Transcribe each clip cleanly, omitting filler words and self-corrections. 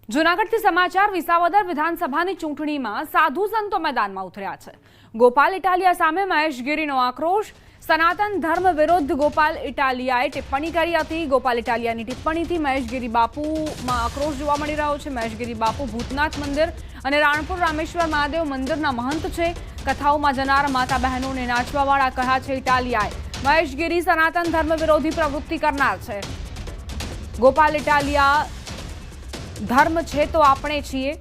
જૂનાગઢથી સમાચાર વિસાવદર વિધાનસભાની ચૂંટણીમાં સાધુ સંતો મેદાનમાં ઉતર્યા છે। ગોપાલ ઇટાલિયા સામે મહેશ ગીરીનો આક્રોશ। સનાતન ધર્મ વિરુદ્ધ ગોપાલ ઇટાલિયાએ ટિપ્પણી કરી હતી। ગોપાલ ઇટાલિયાની ટિપ્પણીથી મહેશ ગીરી બાપુમાં આક્રોશ જોવા મળી રહ્યો છે। મહેશ ગીરી બાપુ ભૂતનાથ મંદિર અને રાણપુર રામેશ્વર મહાદેવ મંદિરના મહંત છે। કથાઓમાં જનાર માતા બહેનોને નાચવાવાળા કહ્યા છે ઇટાલિયાએ। મહેશ ગીરી સનાતન ધર્મ વિરોધી પ્રવૃત્તિ કરનાર છે। ગોપાલ ઇટાલિયા ધર્મ છે તો આપણે છીએ।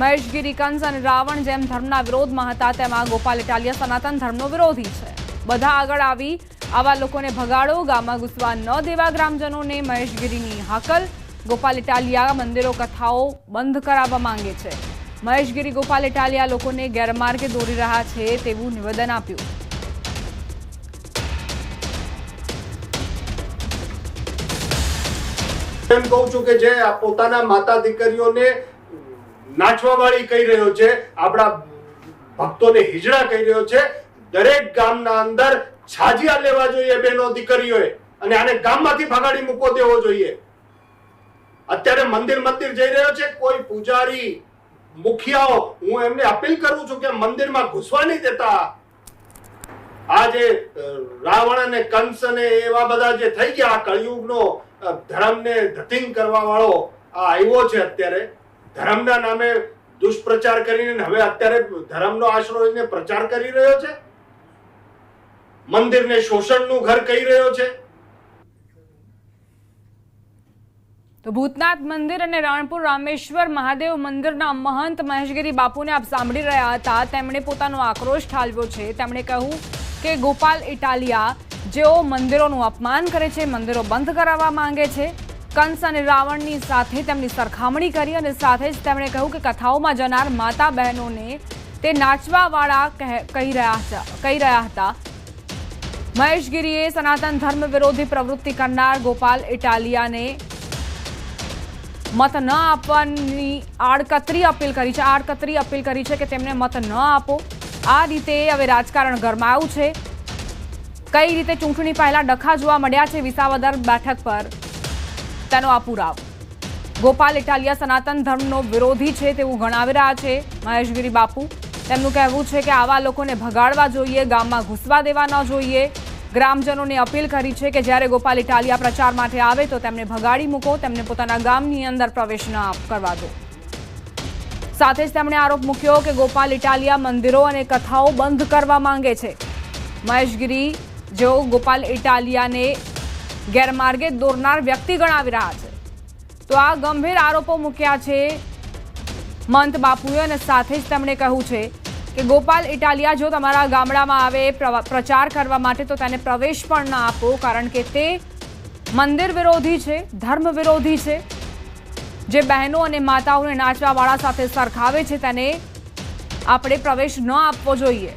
મહેશ ગીરી કંસ અને રાવણ જેમ ધર્મના વિરોધમાં હતા, તેમાં ગોપાલ ઇટાલિયા સનાતન ધર્મનો વિરોધી છે। બધા આગળ આવી આવા લોકોને ભગાડો, ગામમાં ઘૂસવા ન દેવા ગ્રામજનોને મહેશ ગીરીની હાકલ। ગોપાલ ઇટાલિયા મંદિરો કથાઓ બંધ કરાવવા માંગે છે। મહેશ ગીરી ગોપાલ ઇટાલિયા લોકોને ગેરમાર્ગે દોરી રહ્યા છે તેવું નિવેદન આપ્યું। એમ કહું છું કે જે પોતાના માતા દીકરીઓને નાચવાવાળી કહી રહ્યો છે, આપણા ભક્તોને હિજડા કહી રહ્યો છે, દરેક ગામના અંદર છાજિયા લેવા જોઈએ બહેનો દીકરીઓએ અને આને ગામમાંથી ભગાડી મૂકો દેવો જોઈએ। અત્યારે મંદિર જઈ રહ્યો છે કોઈ પૂજારી મુખિયાઓ, હું એમને અપીલ કરું છું કે મંદિરમાં ઘૂસવા નહીં દેતા। આ જે રાવણ અને કંસ અને એવા બધા જે થઈ ગયા, કળિયુગનો ધર્મને ધતિંગ કરવા વાળો આ આવ્યો છે। અત્યારે ધર્મના નામે દુષ્પ્રચાર કરીને હવે અત્યારે ધર્મનો આશરો લઈને પ્રચાર કરી રહ્યો છે, મંદિરને શોષણનું ઘર કહી રહ્યો છે। તો ભૂતનાથ મંદિર અને રાણપુર રામેશ્વર મહાદેવ મંદિરના મહંત મહેશ ગીરી બાપુને આપ સાંભળી રહ્યા હતા। તેમણે પોતાનો આક્રોશ ઠાલવ્યો છે। તેમણે કહ્યું કે ગોપાલ ઇટાલિયા જેઓ મંદિરોનું અપમાન કરે છે, મંદિરો બંધ કરાવવા માંગે છે, કંસ અને રાવણની સાથે તેમની સરખામણી કરી અને સાથે જ તેમણે કહ્યું કે કથાઓમાં જનાર માતા બહેનોને તે નાચવાવાળા કહી રહ્યા હતા। મહેશ ગીરીએ સનાતન ધર્મ વિરોધી પ્રવૃત્તિ કરનાર ગોપાલ ઇટાલિયાને મત ન આપવાની આડકતરી અપીલ કરી છે કે તેમને મત ન આપો। આ રીતે હવે રાજકારણ ગરમાયું છે। કઈ રીતે ચૂંટણી પહેલા ડખા જોવા મળ્યા છે વિસાવદર બેઠક પર, તેનો આ પુરાવો। ગોપાલ ઇટાલિયા સનાતન ધર્મનો વિરોધી છે તેવું ગણાવી રહ્યા છે મહેશ ગીરી બાપુ। તેમનું કહેવું છે કે આવા લોકોને ભગાડવા જોઈએ, ગામમાં ઘૂસવા દેવા ન જોઈએ। ગ્રામજનોને અપીલ કરી છે કે જ્યારે ગોપાલ ઇટાલિયા પ્રચાર માટે આવે તો તેમને ભગાડી મૂકો, તેમને પોતાના ગામની અંદર પ્રવેશ ન કરવા દો। સાથે જ તેમણે આરોપ મૂક્યો કે ગોપાલ ઇટાલિયા મંદિરો અને કથાઓ બંધ કરવા માંગે છે। મહેશ ગીરી જેઓ ગોપાલ ઇટાલિયાને ગેરમાર્ગે દોરનાર વ્યક્તિ ગણાવી રહ્યા છે, તો આ ગંભીર આરોપો મૂક્યા છે મંત બાપુએ અને સાથે જ તેમણે કહ્યું છે કે ગોપાલ ઇટાલિયા જો તમારા ગામડામાં આવે પ્રચાર કરવા માટે તો તેને પ્રવેશ પણ ન આપો, કારણ કે તે મંદિર વિરોધી છે, ધર્મ વિરોધી છે। જે બહેનો અને માતાઓને નાચવાવાળા સાથે સરખાવે છે તેને આપણે પ્રવેશ ન આપવો જોઈએ।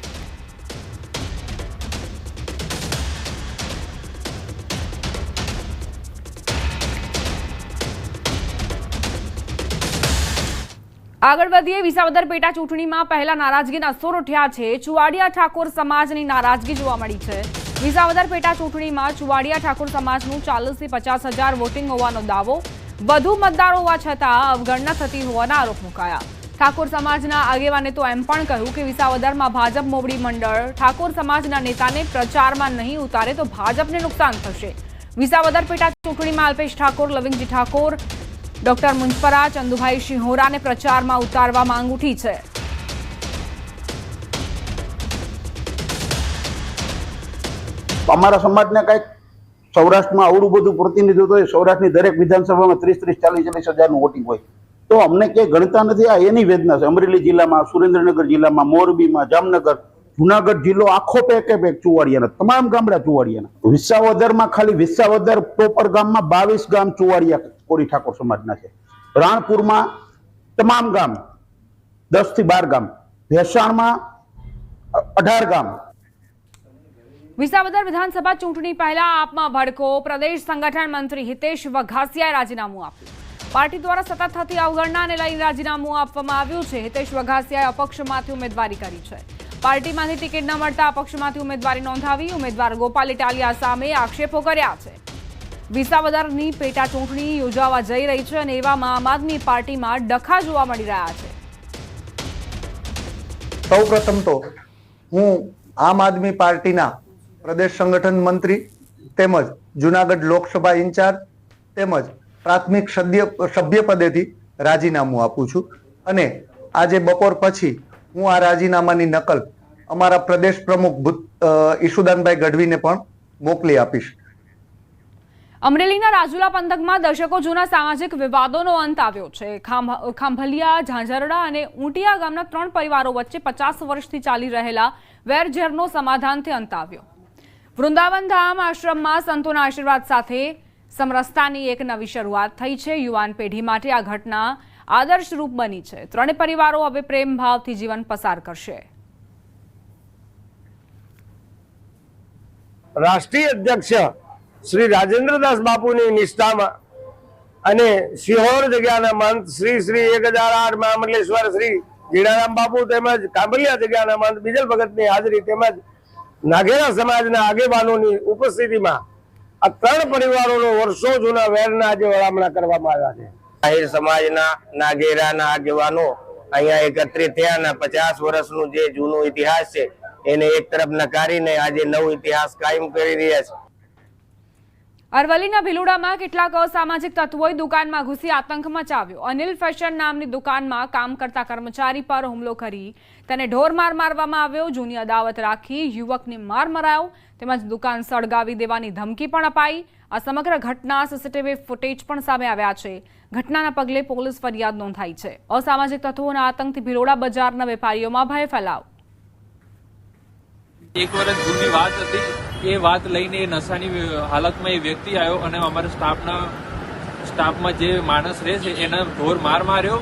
આગળ વધીએ, વિસાવદર પેટા ચૂંટણીમાં પહેલા નારાજગીના સૂર ઉઠ્યા છે। ચુવાડિયા ઠાકોર સમાજની નારાજગી જોવા મળી છે। વિસાવદર પેટા ચૂંટણીમાં ચુવાડિયા ઠાકોર સમાજનું 40 થી 50 હજાર વોટિંગ હોવાનો દાવો, વધુ મતદારો હોવા છતાં અવગણના થતી હોવાના આરોપ મુકાયા। ઠાકોર સમાજના આગેવાને તો એમ પણ કહ્યું કે વિસાવદરમાં ભાજપ મોવડી મંડળ ઠાકોર સમાજના નેતાને પ્રચારમાં નહીં ઉતારે તો ભાજપને નુકસાન થશે। વિસાવદર પેટા ચૂંટણીમાં અલ્પેશ ઠાકોર, લવિંગજી ઠાકોર, ડોક્ટર મુંજપરા, ચંદુભાઈ સિંહોરાને પ્રચારમાં ઉતારવા માંગ ઉઠી છે। અમારા સમાજને કંઈક સૌરાષ્ટ્રમાં આવડું બધું પ્રતિનિધિત્વ હોય, સૌરાષ્ટ્રની દરેક વિધાનસભામાં 30-40 હજારનું વોટિંગ હોય, તો અમને ક્યાંય ગણતા નથી। આ એની વેદના છે। અમરેલી જિલ્લામાં, સુરેન્દ્રનગર જિલ્લામાં, મોરબીમાં, જામનગર, જુનાગઢ જિલ્લો આખો પેકે પેક ચુવાડિયાના, તમામ ગામડા ચુવાડિયાના। વિસાવદરમાં ખાલી વિસાવદર પ્રોપર ગામમાં 22 ગામ ચુવાડિયા કોળી ઠાકોર સમાજના છે। રાણપુરમાં તમામ ગામ 10 થી 12 ગામ, ભેસાણમાં 18 ગામ। વિસાવદર વિધાનસભા ચૂંટણી પહેલા આપમાં ભડકો, પ્રદેશ સંગઠન મંત્રી હિતેશ વઘાસિયાએ રાજીનામું આપ્યું। પાર્ટી દ્વારા સતત થતી અવગણનાને લઈને રાજીનામું આપવામાં આવ્યું છે। હિતેશ વઘાસિયાએ અપક્ષમાંથી ઉમેદવારી કરી છે। પાર્ટીમાંથી ટિકિટ ન મળતા અપક્ષમાંથી ઉમેદવારી નોંધાવી। ઉમેદવાર ગોપાલ ઇટાલિયા સામે આક્ષેપો કર્યા છે। વિસાવદરની પેટા ચૂંટણી યોજાવા જઈ રહી છે અને એવામાં આમ આદમી પાર્ટીમાં ડખા જોવા મળી રહ્યા છે। સૌપ્રથમ તો હું આમ આદમી પાર્ટીના પ્રદેશ સંગઠન મંત્રી તેમજ જુનાગઢ લોકસભા ઇન્ચાર્જ તેમજ પ્રાથમિક સભ્ય પદેથી રાજીનામું આપું છું અને આજે બપોર પછી હું આ રાજીનામાની નકલ અમારા પ્રદેશ પ્રમુખ ઈશુદાનભાઈ ગઢવીને પણ મોકલી આપીશ। અમરેલીના રાજુલા પંથકમાં દશકો જૂના સામાજિક વિવાદોનો અંત આવ્યો છે। ખાંભલિયા, ઝાંઝરડા અને ઊંટિયા ગામના 3 પરિવારો વચ્ચે 50 વર્ષથી ચાલી રહેલા વેરઝેરનો સમાધાનથી અંત આવ્યો। વૃંદાવન ધામ આશ્રમમાં સંતોના આશીર્વાદ સાથે સમરસતાની એક નવી શરૂઆત થઈ છે। યુવાન પેઢી માટે આ ઘટના આદર્શરૂપ બની છે। 3 પરિવારો હવે પ્રેમ ભાવથી જીવન પસાર કરશે। રાષ્ટ્રીય અધ્યક્ષ શ્રી રાજેન્દ્રદાસ બાપુની નિષ્ઠામાં અને સિહોર જગ્યાના મંત શ્રી 1008 મહામંડલેશ્વર શ્રી જીણારામ બાપુ તેમજ કાંબલિયા જગ્યાના મંત બીજલ ભગતની હાજરી તેમજ નાઘેરા સમાજના આગેવાનોની ઉપસ્થિતિમાં આ 3 પરિવારોનો વર્ષો જૂના વેરના આજે વળામણા કરવામાં આવ્યા છે। આહિર સમાજના નાઘેરાના આગેવાનો અહીંયા એકત્રિત થયા અને 50 વર્ષનું જે જૂનો ઇતિહાસ છે એને એક તરફ નકારીને આજે નવો ઇતિહાસ કાયમ કરી રહ્યા છે। અરવલ્લીના ભિલોડામાં કેટલાક અસામાજિક તત્વોએ દુકાનમાં ઘૂસી આતંક મચાવ્યો। અનિલ ફેશન નામની દુકાનમાં કામ કરતા કર્મચારી પર હુમલો કરી તેને ઢોરમાર મારવામાં આવ્યો। જૂની અદાવત રાખી યુવકને માર મરાયો તેમજ દુકાન સળગાવી દેવાની ધમકી પણ અપાઈ। આ સમગ્ર ઘટના સીસીટીવી ફૂટેજ પણ સામે આવ્યા છે। ઘટનાના પગલે પોલીસ ફરિયાદ નોંધાઈ છે। અસામાજિક તત્વોના આતંકથી ભિલોડા બજારના વેપારીઓમાં ભય ફેલાવ। એક વર્ષ જૂની વાત હતી, એ વાત લઈને એ નશાની હાલતમાં એ વ્યક્તિ આવ્યો અને અમારા સ્ટાફમાં જે માણસ રહે છે એને ઢોર માર માર્યો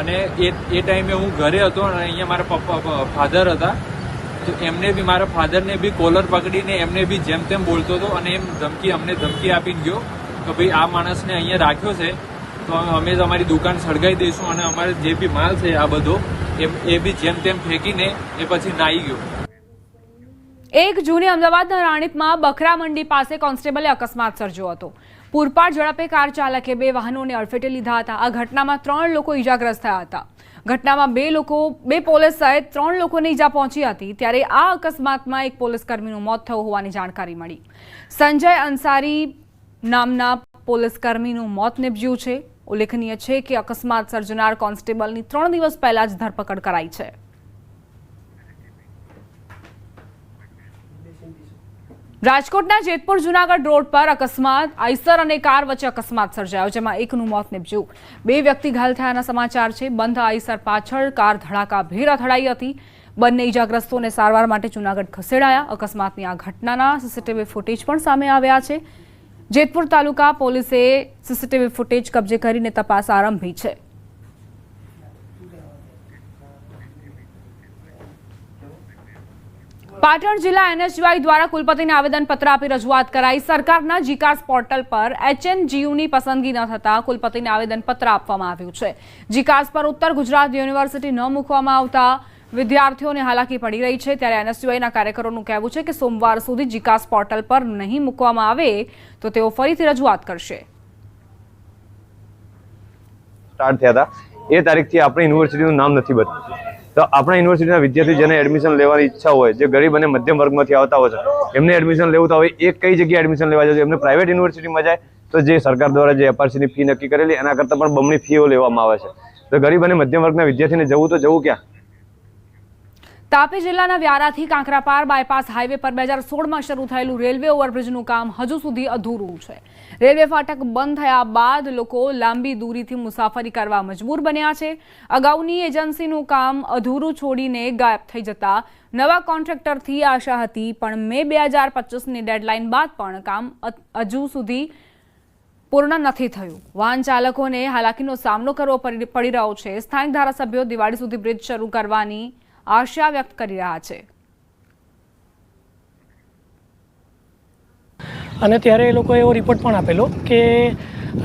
અને એ ટાઈમે હું ઘરે હતો અને અહીંયા મારા પપ્પા ફાધર હતા તો એમને બી મારા ફાધરને બી કોલર પકડીને એમને બી જેમ તેમ બોલતો હતો અને એમ અમને ધમકી આપીને ગયો તો ભાઈ આ માણસને અહીંયા રાખ્યો છે તો અમે અમારી દુકાન સળગાવી દઈશું અને અમારે જે બી માલ છે આ બધો એ બી જેમ તેમ ફેંકીને એ પછી નાઈ ગયો। એક જૂની અમદાવાદના રાણીપમાં બકરા મંડી પાસે કોન્સ્ટેબલે અકસ્માત સર્જ્યો હતો। પૂરપાટ ઝડપે કાર ચાલકે 2 વાહનોને અડફેટે લીધા હતા। આ ઘટનામાં 3 લોકો ઈજાગ્રસ્ત થયા હતા। ઘટનામાં 2 પોલીસ સહિત 3 લોકોને ઈજા પહોંચી હતી। ત્યારે આ અકસ્માતમાં એક પોલીસકર્મીનું મોત થયું હોવાની જાણકારી મળી। સંજય અંસારી નામના પોલીસકર્મીનું મોત નિપજ્યું છે। ઉલ્લેખનીય છે કે અકસ્માત સર્જનાર કોન્સ્ટેબલની 3 દિવસ પહેલા જ ધરપકડ કરાઈ છે। રાજકોટના જેતપુર જુનાગઢ રોડ પર અકસ્માત। આઈસર અને કાર વચ્ચે અકસ્માત સર્જાયો જેમાં એકનું મોત નિપજ્યું। 2 વ્યક્તિ ઘાયલ થયાના સમાચાર છે। બંધ આઈસર પાછળ કાર ધડાકાભેર અથડાઈ હતી। બંને ઈજાગ્રસ્તોને સારવાર માટે જુનાગઢ ખસેડાયા। અકસ્માતની આ ઘટનાના સીસીટીવી ફૂટેજ પણ સામે આવ્યા છે। જેતપુર તાલુકા પોલીસે સીસીટીવી ફૂટેજ કબજે કરીને તપાસ આરંભી છે। પાટણ જિલ્લા એનએસયુઆઈ દ્વારા કુલપતિને આવેદનપત્ર આપી રજૂઆત કરાઈ। સરકારના જીકાસ પોર્ટલ પર એચએનજીયુની પસંદગી ન થતા કુલપતિને આવેદનપત્ર આપવામાં આવ્યું છે। જીકાસ પર ઉત્તર ગુજરાત યુનિવર્સિટી ન મૂકવામાં આવતા વિદ્યાર્થીઓને હાલાકી પડી રહી છે। ત્યારે એનએસયુઆઈના કાર્યકરોનું કહેવું છે કે સોમવાર સુધી જીકાસ પોર્ટલ પર નહીં મૂકવામાં આવે તો તેઓ ફરીથી રજૂઆત કરશે। સ્ટાર્ટ થયા હતા એ તારીખથી આપણી યુનિવર્સિટીનું નામ નથી બતાવતું તો આપણા યુનિવર્સિટીના વિદ્યાર્થી જેને એડમિશન લેવાની ઈચ્છા હોય, જે ગરીબ અને મધ્યમ વર્ગમાંથી આવતા હોય છે, એમને એડમિશન લેવું હોય એ કઈ જગ્યાએ એડમિશન લેવા જાય? એમને પ્રાઇવેટ યુનિવર્સિટીમાં જાય તો જે સરકાર દ્વારા જે એફઆરસીની ફી નક્કી કરેલી એના કરતાં પણ બમણી ફીઓ લેવામાં આવે છે। તો ગરીબ અને મધ્યમ વર્ગના વિદ્યાર્થીને જવું ક્યાં? તાપી જિલ્લાના વ્યારાથી કાંકરાપાર બાયપાસ હાઈવે પર 2016માં શરૂ થયેલું રેલવે ઓવરબ્રિજનું કામ હજુ સુધી અધૂરું છે। રેલવે ફાટક બંધ થયા બાદ લોકો લાંબી દૂરીથી મુસાફરી કરવા મજબૂર બન્યા છે। અગાઉની એજન્સીનું કામ અધૂરું છોડીને ગાયબ થઈ જતા નવા કોન્ટ્રાક્ટરથી આશા હતી, પણ મે 2025ની ડેડલાઇન બાદ પણ કામ હજુ સુધી પૂર્ણ નથી થયું। વાહન ચાલકોને હાલાકીનો સામનો કરવો પડી રહ્યો છે। સ્થાનિક ધારાસભ્યો દિવાળી સુધી બ્રિજ શરૂ કરવાની આશા વ્યક્ત કરી રહ્યા છે। અને ત્યારે એ લોકોએ એવો રિપોર્ટ પણ આપેલો કે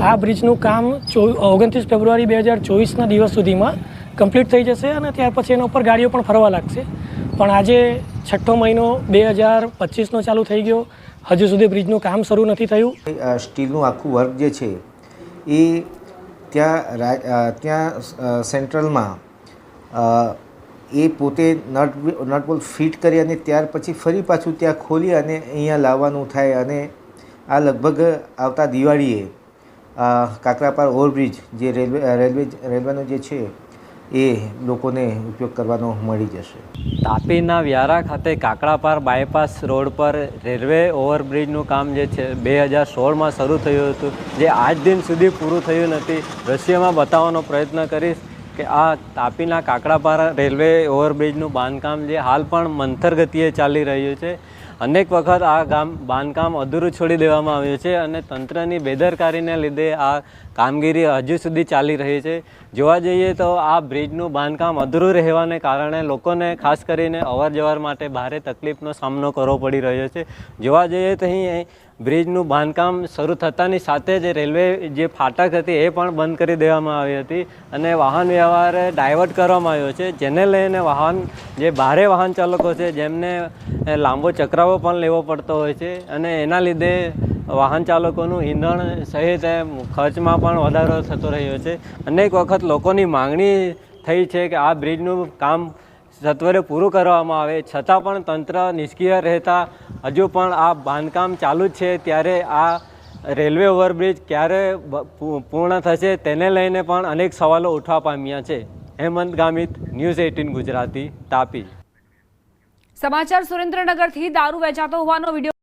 આ બ્રિજનું કામ 29 ફેબ્રુઆરી 2024ના દિવસ સુધીમાં કમ્પ્લીટ થઈ જશે અને ત્યાર પછી એના ઉપર ગાડીઓ પણ ફરવા લાગશે। પણ આજે 6ઠ્ઠો મહિનો 2025નો ચાલુ થઈ ગયો, હજુ સુધી બ્રિજનું કામ શરૂ નથી થયું. સ્ટીલનું આખું વર્ક જે છે એ ત્યાં સેન્ટ્રલમાં એ પોતે નટ બોલ્ટ ફિટ કરી અને ત્યાર પછી ફરી પાછું ત્યાં ખોલી અને અહીંયા લાવવાનું થાય. અને આ લગભગ આવતા દિવાળીએ કાકરાપાર ઓવરબ્રિજ જે રેલવેનો જે છે એ લોકોને ઉપયોગ કરવાનો મળી જશે. તાપીના વ્યારા ખાતે કાકરાપાર બાયપાસ રોડ પર રેલવે ઓવરબ્રિજનું કામ જે છે 2016માં શરૂ થયું હતું, જે આજ દિન સુધી પૂરું થયું નથી. દ્રશ્યમાં બતાવવાનો પ્રયત્ન કરીશ કે આ તાપીના કાકરાપાર રેલવે ઓવરબ્રિજનું બાંધકામ જે હાલ પણ મંથર ગતિએ ચાલી રહ્યું છે. અનેક વખત આ બાંધકામ અધૂરું છોડી દેવામાં આવ્યું છે અને તંત્રની બેદરકારીને લીધે આ કામગીરી હજુ સુધી ચાલી રહી છે. જોવા જઈએ તો આ બ્રિજનું બાંધકામ અધૂરું રહેવાને કારણે લોકોને ખાસ કરીને અવર જવર માટે ભારે તકલીફનો સામનો કરવો પડી રહ્યો છે. જોવા જઈએ તો અહીં બ્રિજનું બાંધકામ શરૂ થતાની સાથે જ રેલવે જે ફાટક હતી એ પણ બંધ કરી દેવામાં આવી હતી અને વાહન વ્યવહાર ડાયવર્ટ કરવામાં આવ્યો છે, જેને લઈને જે ભારે વાહન ચાલકો છે જેમને લાંબો ચક્રાવો પણ લેવો પડતો હોય છે અને એના લીધે વાહન ચાલકોનું ઈંધણ સહિત ખર્ચમાં પણ વધારો થતો રહ્યો છે. અનેક વખત લોકોની માંગણી થઈ છે કે આ બ્રિજનું કામ સત્વરે પૂરું કરવામાં આવે, છતાં પણ તંત્ર નિષ્ક્રિય રહેતા હજુ પણ આ બાંધકામ ચાલુ જ છે. ત્યારે આ રેલવે ઓવરબ્રિજ ક્યારે પૂર્ણ થશે તેને લઈને પણ અનેક સવાલો ઉઠવા પામ્યા છે. હેમંત ગામિત, ન્યૂઝ 18 ગુજરાતી, તાપી. સમાચાર સુરેન્દ્રનગરથી દારૂ વેચાતો હોવાનો વિડીયો